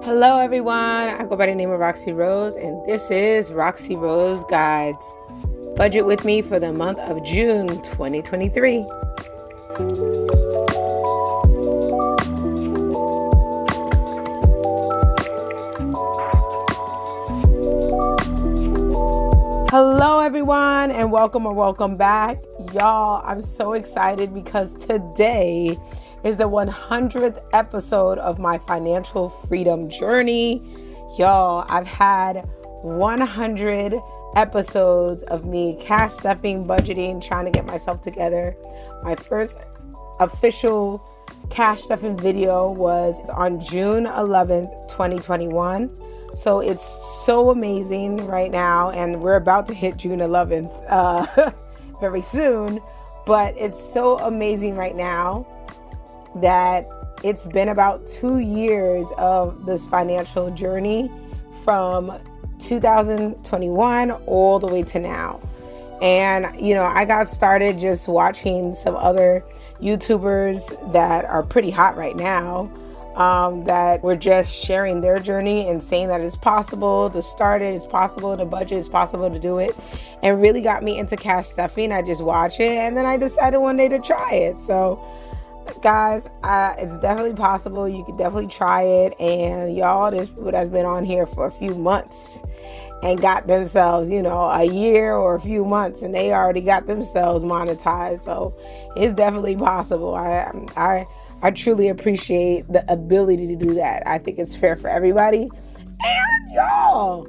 Hello everyone, I go by the name of Roxy Rose and this is Roxy Rose Guides. Budget with me for the month of June 2023. Hello everyone and welcome back. Y'all, I'm so excited because today is the 100th episode of my financial freedom journey. Y'all, I've had 100 episodes of me cash stuffing, budgeting, trying to get myself together. My first official cash stuffing video was on June 11th, 2021. So it's so amazing right now, and we're about to hit June 11th very soon, but it's so amazing right now that it's been about 2 years of this financial journey from 2021 all the way to now. And, I got started just watching some other YouTubers that are pretty hot right now, that were just sharing their journey and saying that it's possible to start it, it's possible to budget, it's possible to do it, and really got me into cash stuffing. I just watch it and then I decided one day to try it. So guys, it's definitely possible. You could definitely try it. And y'all, there's people that's been on here for a few months and got themselves, a year or a few months, and they already got themselves monetized. So it's definitely possible. I truly appreciate the ability to do that. I think it's fair for everybody. And y'all,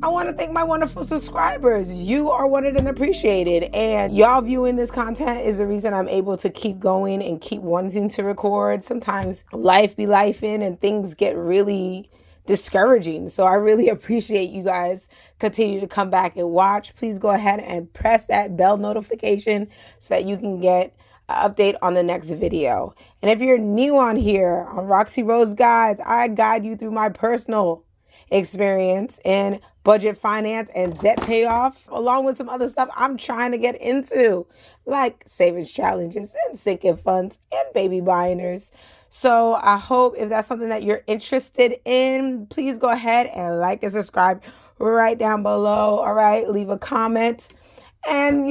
I want to thank my wonderful subscribers. You are wanted and appreciated. And y'all viewing this content is the reason I'm able to keep going and keep wanting to record. Sometimes life be lifing and things get really discouraging. So I really appreciate you guys continue to come back and watch. Please go ahead and press that bell notification so that you can get an update on the next video. And if you're new on here on Roxy Rose Guides, I guide you through my personal experience in budget finance and debt payoff, along with some other stuff I'm trying to get into, like savings challenges and sinking funds and baby binders. So I hope if that's something that you're interested in, please go ahead and like and subscribe right down below. All right, leave a comment and,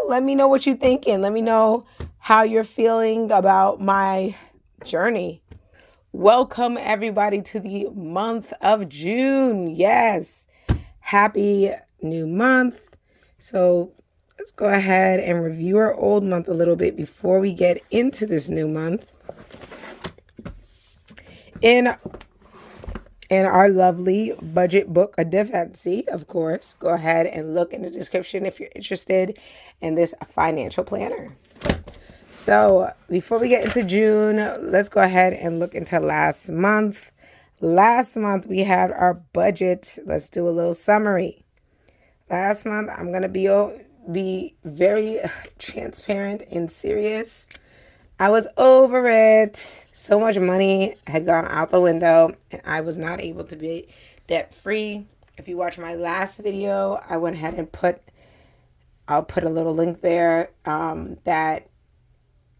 let me know what you're thinking. Let me know how you're feeling about my journey. Welcome everybody to the month of June. Yes. Happy new month. So let's go ahead and review our old month a little bit before we get into this new month. In our lovely budget book, A Defense, of course, go ahead and look in the description if you're interested in this financial planner. So before we get into June, let's go ahead and look into last month. Last month, we had our budget. Let's do a little summary. Last month, I'm going to be very transparent and serious. I was over it. So much money had gone out the window, and I was not able to be debt-free. If you watch my last video, I went ahead and I'll put a little link there, that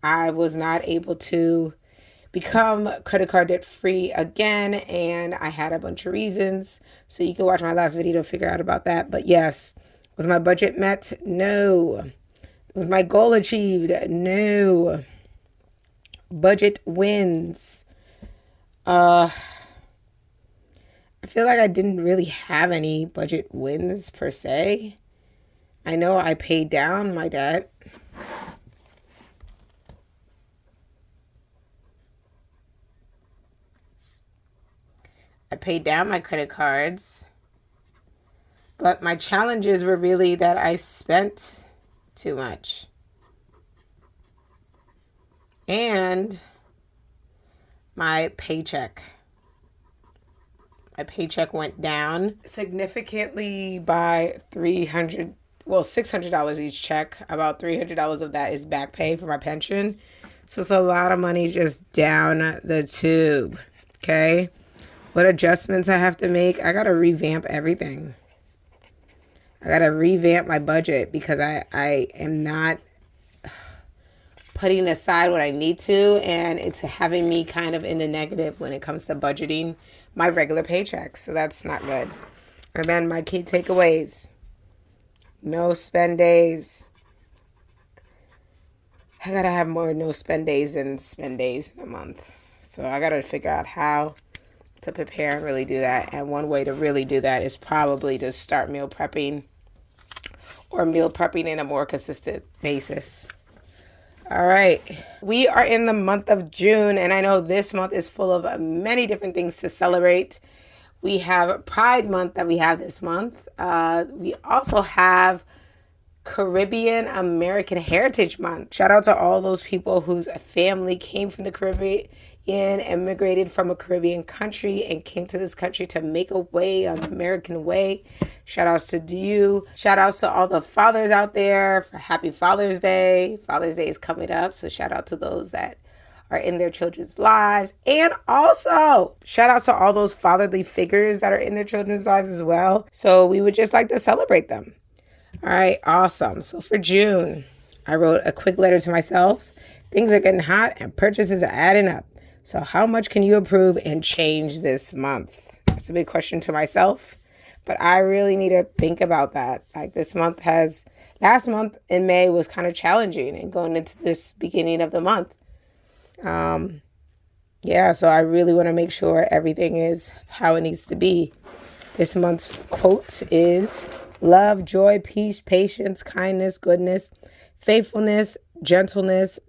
I was not able to become credit card debt free again, and I had a bunch of reasons. So you can watch my last video to figure out about that. But yes, was my budget met? No. Was my goal achieved? No. Budget wins. I feel like I didn't really have any budget wins per se. I know I paid down my debt. I paid down my credit cards, but my challenges were really that I spent too much. And my paycheck went down significantly by $600 each check. About $300 of that is back pay for my pension. So it's a lot of money just down the tube. Okay. What adjustments I have to make? I got to revamp everything. I got to revamp my budget because I am not putting aside what I need to, and it's having me kind of in the negative when it comes to budgeting my regular paychecks. So that's not good. And then my key takeaways. No spend days. I gotta have more no spend days than spend days in a month. So I gotta figure out how to prepare and really do that. And one way to really do that is probably to start meal prepping or meal prepping in a more consistent basis. All right. We are in the month of June, and I know this month is full of many different things to celebrate. We have Pride Month that we have this month. We also have Caribbean American Heritage Month. Shout out to all those people whose family came from the Caribbean, immigrated from a Caribbean country and came to this country to make a way, an American way. Shout outs to you. Shout outs to all the fathers out there for Happy Father's Day. Father's Day is coming up, so shout out to those that are in their children's lives. And also, shout out to all those fatherly figures that are in their children's lives as well. So we would just like to celebrate them. All right, awesome. So for June, I wrote a quick letter to myself. Things are getting hot and purchases are adding up. So how much can you improve and change this month? That's a big question to myself, but I really need to think about that. Like last month in May was kind of challenging, and going into this beginning of the month. So I really want to make sure everything is how it needs to be. This month's quote is: love, joy, peace, patience, kindness, goodness, faithfulness, gentleness,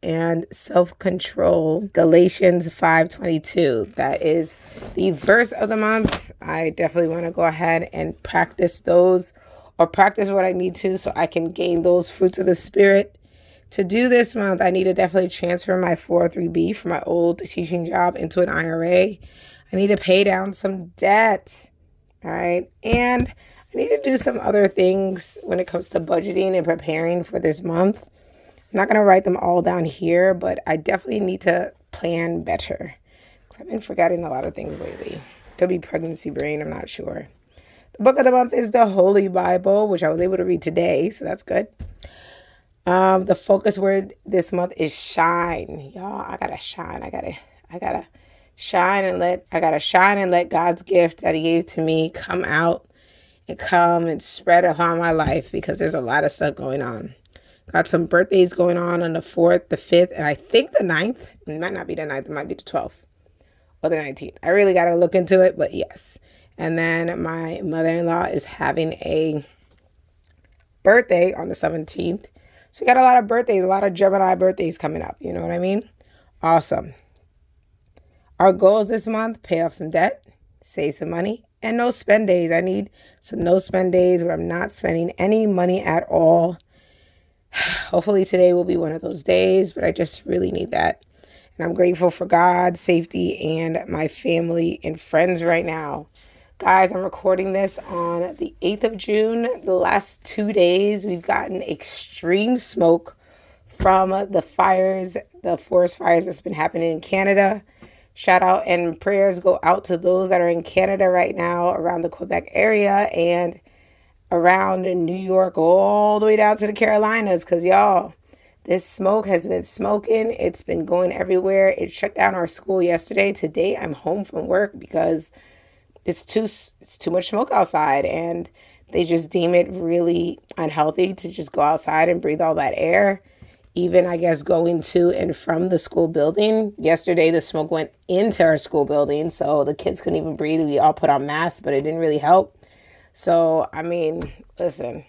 and self-control. Galatians 5:22. That is the verse of the month. I definitely want to go ahead and practice those, or practice what I need to, so I can gain those fruits of the Spirit. To do this month, I need to definitely transfer my 403B from my old teaching job into an IRA. I need to pay down some debt. All right. And I need to do some other things when it comes to budgeting and preparing for this month. I'm not going to write them all down here, but I definitely need to plan better, because I've been forgetting a lot of things lately. Could be pregnancy brain, I'm not sure. The book of the month is the Holy Bible, which I was able to read today, so that's good. The focus word this month is shine. Y'all, I gotta shine. I gotta shine and let God's gift that He gave to me come out and come and spread upon my life, because there's a lot of stuff going on. Got some birthdays going on the 4th, the 5th, and I think the 9th. It might not be the 9th. It might be the 12th or the 19th. I really got to look into it, but yes. And then my mother-in-law is having a birthday on the 17th. So you got a lot of birthdays, a lot of Gemini birthdays coming up. You know what I mean? Awesome. Our goals this month: pay off some debt, save some money, and no spend days. I need some no spend days where I'm not spending any money at all. Hopefully today will be one of those days, but I just really need that. And I'm grateful for God, safety, and my family and friends right now. Guys, I'm recording this on the 8th of June. The last 2 days, we've gotten extreme smoke from the fires, the forest fires that's been happening in Canada. Shout out and prayers go out to those that are in Canada right now, around the Quebec area and around New York, all the way down to the Carolinas. Because y'all, this smoke has been smoking. It's been going everywhere. It shut down our school yesterday. Today, I'm home from work because it's too much smoke outside, and they just deem it really unhealthy to just go outside and breathe all that air. Even, I guess, going to and from the school building. Yesterday, the smoke went into our school building, so the kids couldn't even breathe. We all put on masks, but it didn't really help. So, I mean, listen,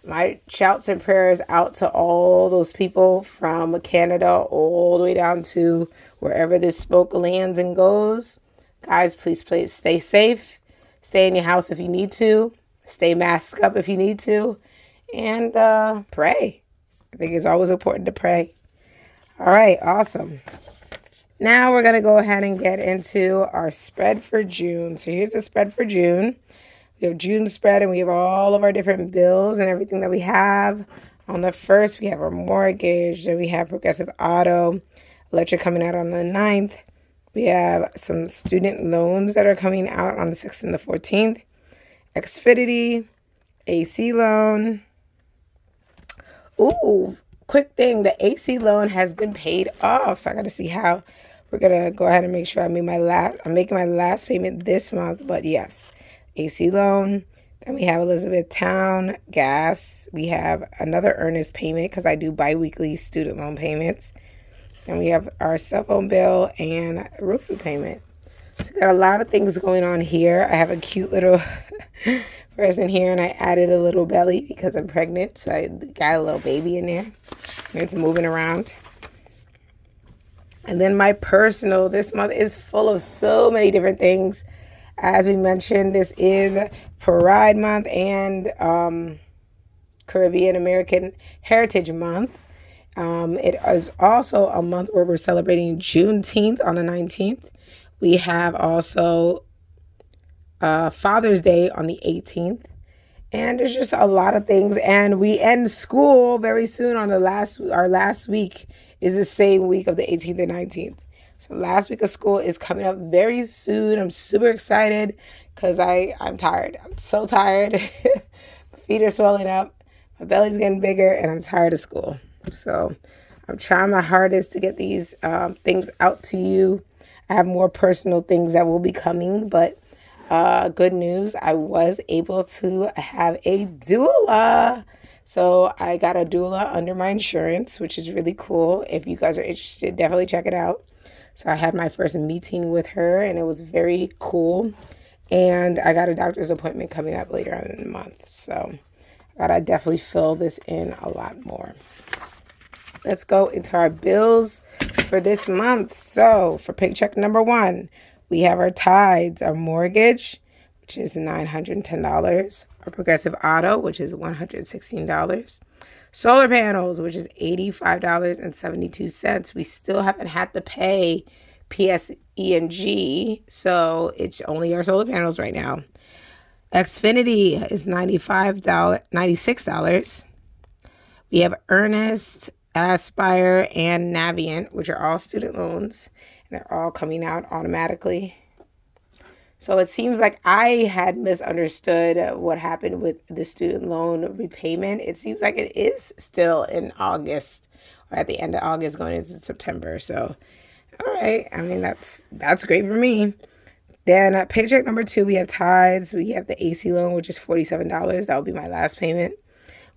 my shouts and prayers out to all those people from Canada all the way down to wherever this smoke lands and goes. Guys, please stay safe. Stay in your house if you need to. Stay masked up if you need to. And pray. I think it's always important to pray. All right, awesome. Now we're going to go ahead and get into our spread for June. So here's the spread for June. We have June spread, and we have all of our different bills and everything that we have. On the 1st, we have our mortgage. Then we have Progressive Auto, electric coming out on the 9th. We have some student loans that are coming out on the 6th and the 14th. Xfinity, AC loan. Ooh, quick thing, the AC loan has been paid off. So I got to see how we're going to go ahead and make sure I'm making my last payment this month. But yes, AC loan. Then we have Elizabethtown gas. We have another earnest payment because I do biweekly student loan payments. And we have our cell phone bill and roof repayment. So we got a lot of things going on here. I have a cute little person here, and I added a little belly because I'm pregnant. So I got a little baby in there, and it's moving around. And then my personal, this month is full of so many different things. As we mentioned, this is Pride Month and Caribbean American Heritage Month. It is also a month where we're celebrating Juneteenth on the 19th. We have also Father's Day on the 18th. And there's just a lot of things. And we end school very soon on our last week is the same week of the 18th and 19th. So last week of school is coming up very soon. I'm super excited because I'm tired. I'm so tired. My feet are swelling up. My belly's getting bigger and I'm tired of school. So I'm trying my hardest to get these things out to you. I have more personal things that will be coming, but good news, I was able to have a doula. So I got a doula under my insurance, which is really cool. If you guys are interested, definitely check it out. So I had my first meeting with her, and it was very cool. And I got a doctor's appointment coming up later on in the month. So I gotta definitely fill this in a lot more. Let's go into our bills for this month. So for paycheck number 1, we have our tithes, our mortgage, which is $910, our progressive auto, which is $116, solar panels, which is $85.72. We still haven't had to pay PSE&G, so it's only our solar panels right now. Xfinity is $96. We have Earnest, Aspire, and Navient, which are all student loans, and they're all coming out automatically. So it seems like I had misunderstood what happened with the student loan repayment. It seems like it is still in August or at the end of August going into September. So, all right. I mean, that's great for me. Then paycheck number 2, we have tithes. We have the AC loan, which is $47. That will be my last payment.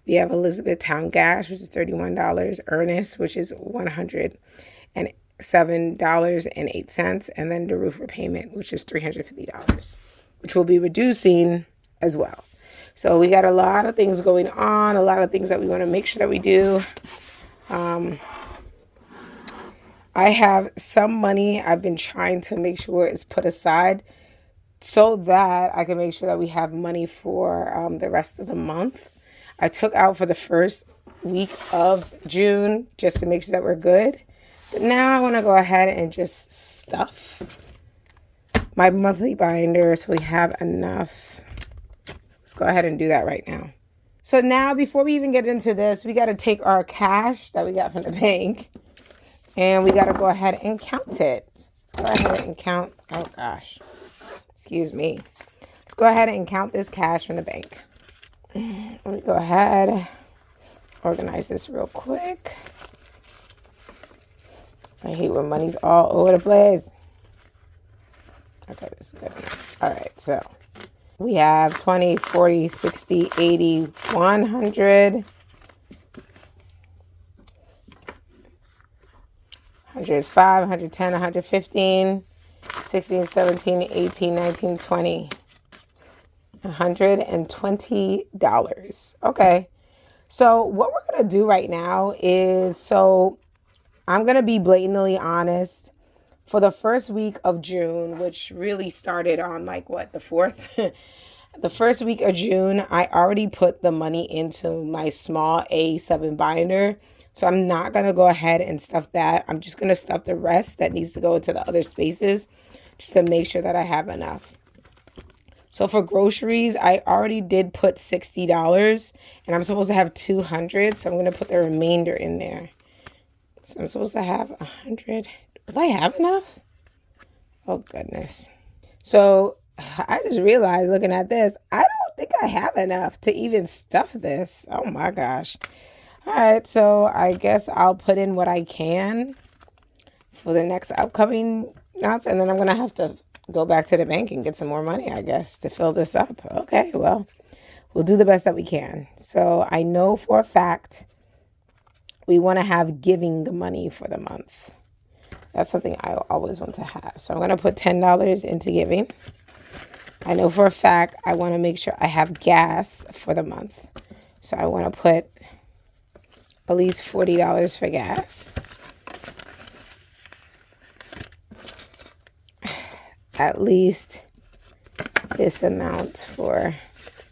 We have Elizabethtown gas, which is $31. Earnest, which is $107.08. And then the roof repayment, which is $350, which will be reducing as well. So we got a lot of things going on, a lot of things that we want to make sure that we do. I have some money I've been trying to make sure is put aside so that I can make sure that we have money for the rest of the month. I took out for the first week of June just to make sure that we're good. But now I want to go ahead and just stuff my monthly binder so we have enough. Let's go ahead and do that right now. So now before we even get into this, we got to take our cash that we got from the bank and we got to go ahead and count it. Let's go ahead and count. Oh gosh. Excuse me. Let's go ahead and count this cash from the bank. Let me go ahead, organize this real quick. I hate when money's all over the place. Okay, this is good enough. All right, so we have 20, 40, 60, 80, 100, 105, 110, 115, 16, 17, 18, 19, 20. $120. Okay. So what we're going to do right now is, so I'm going to be blatantly honest. For the first week of June, which really started on the 4th, the first week of June, I already put the money into my small A7 binder. So I'm not going to go ahead and stuff that. I'm just going to stuff the rest that needs to go into the other spaces just to make sure that I have enough. So for groceries, I already did put $60 and I'm supposed to have $200. So I'm going to put the remainder in there. So I'm supposed to have $100. Will I have enough? Oh, goodness. So I just realized looking at this, I don't think I have enough to even stuff this. Oh, my gosh. All right, so I guess I'll put in what I can for the next upcoming months, and then I'm going to have to go back to the bank and get some more money, I guess, to fill this up. Okay, well, we'll do the best that we can. So I know for a fact we want to have giving money for the month. That's something I always want to have. So I'm going to put $10 into giving. I know for a fact I want to make sure I have gas for the month. So I want to put at least $40 for gas. At least this amount for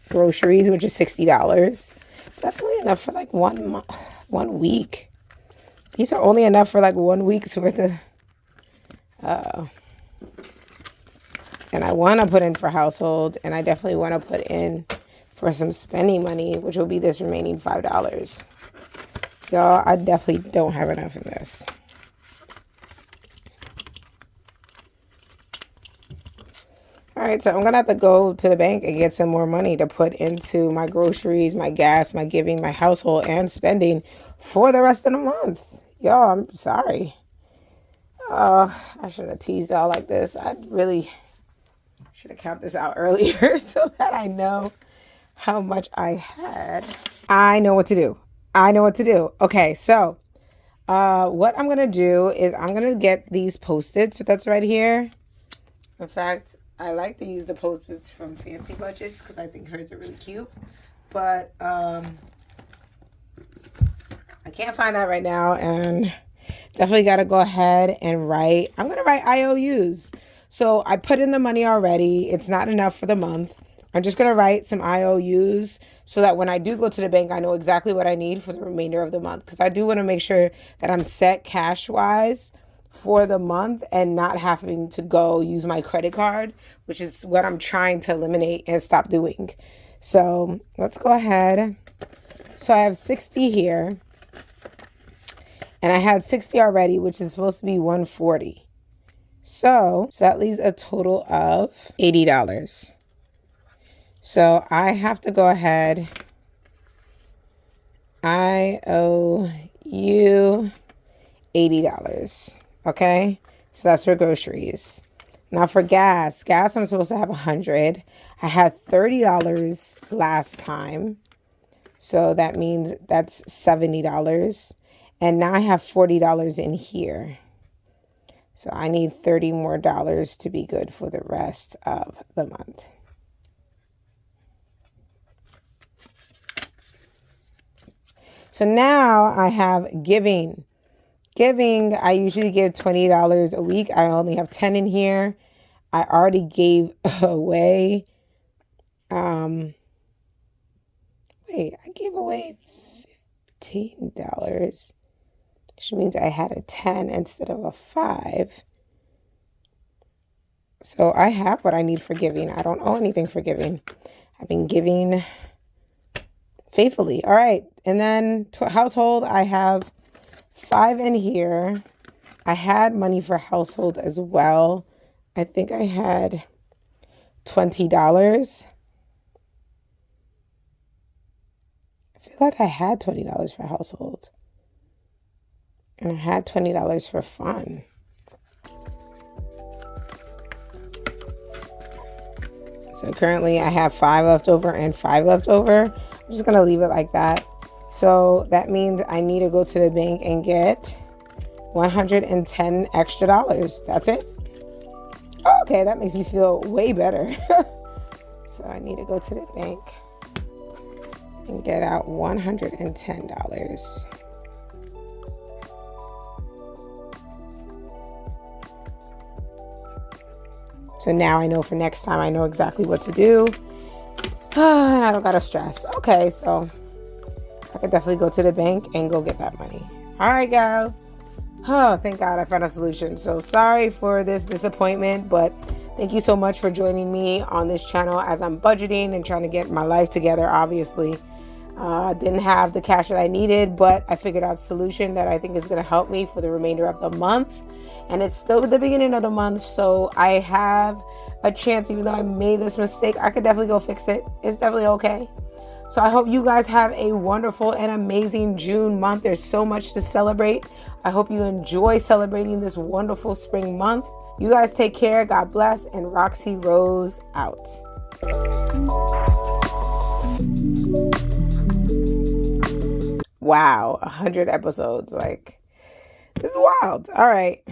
groceries, which is $60. That's only enough for like 1 week. These are only enough for like 1 week's worth of and I want to put in for household, and I definitely want to put in for some spending money, which will be this remaining $5. Y'all, I definitely don't have enough in this. All right, so I'm going to have to go to the bank and get some more money to put into my groceries, my gas, my giving, my household, and spending for the rest of the month. Y'all, I'm sorry. I shouldn't have teased y'all like this. I really should have counted this out earlier so that I know how much I had. I know what to do. Okay, so what I'm going to do is I'm going to get these Post-its that's right here. In fact, I like to use the Post-its from Fancy Budgets because I think hers are really cute. But I can't find that right now, and definitely got to go ahead and write. I'm going to write IOUs. So I put in the money already. It's not enough for the month. I'm just going to write some IOUs so that when I do go to the bank, I know exactly what I need for the remainder of the month. Because I do want to make sure that I'm set cash-wise for the month and not having to go use my credit card, which is what I'm trying to eliminate and stop doing. So let's go ahead. So I have 60 here. And I had 60 already, which is supposed to be 140. So that leaves a total of $80. So I have to go ahead. I owe you $80. Okay? So that's for groceries. Now for gas. Gas, I'm supposed to have 100. I had $30 last time. So that means that's $70. And now I have $40 in here. So I need $30 more to be good for the rest of the month. So now I have giving. Giving, I usually give $20 a week. I only have 10 in here. I already gave away. I gave away $15. Which means I had a 10 instead of a 5. So I have what I need for giving. I don't owe anything for giving. I've been giving faithfully. All right. And then to household, I have 5 in here. I had money for household as well. I think I had $20. I feel like I had $20 for household. And I had $20 for fun. So currently I have 5 left over and 5 left over. I'm just going to leave it like that. So that means I need to go to the bank and get $110 extra. That's it. Oh, okay, that makes me feel way better. So I need to go to the bank and get out $110. So now I know for next time, I know exactly what to do. And I don't gotta stress. Okay, so I could definitely go to the bank and go get that money. All right, guys. Oh, thank God I found a solution. So sorry for this disappointment, but thank you so much for joining me on this channel as I'm budgeting and trying to get my life together, obviously. I didn't have the cash that I needed, but I figured out a solution that I think is going to help me for the remainder of the month. And it's still the beginning of the month, so I have a chance, even though I made this mistake, I could definitely go fix it. It's definitely okay. So I hope you guys have a wonderful and amazing June month. There's so much to celebrate. I hope you enjoy celebrating this wonderful spring month. You guys take care. God bless. And Roxy Rose out. Wow, 100 episodes. Like, this is wild. All right.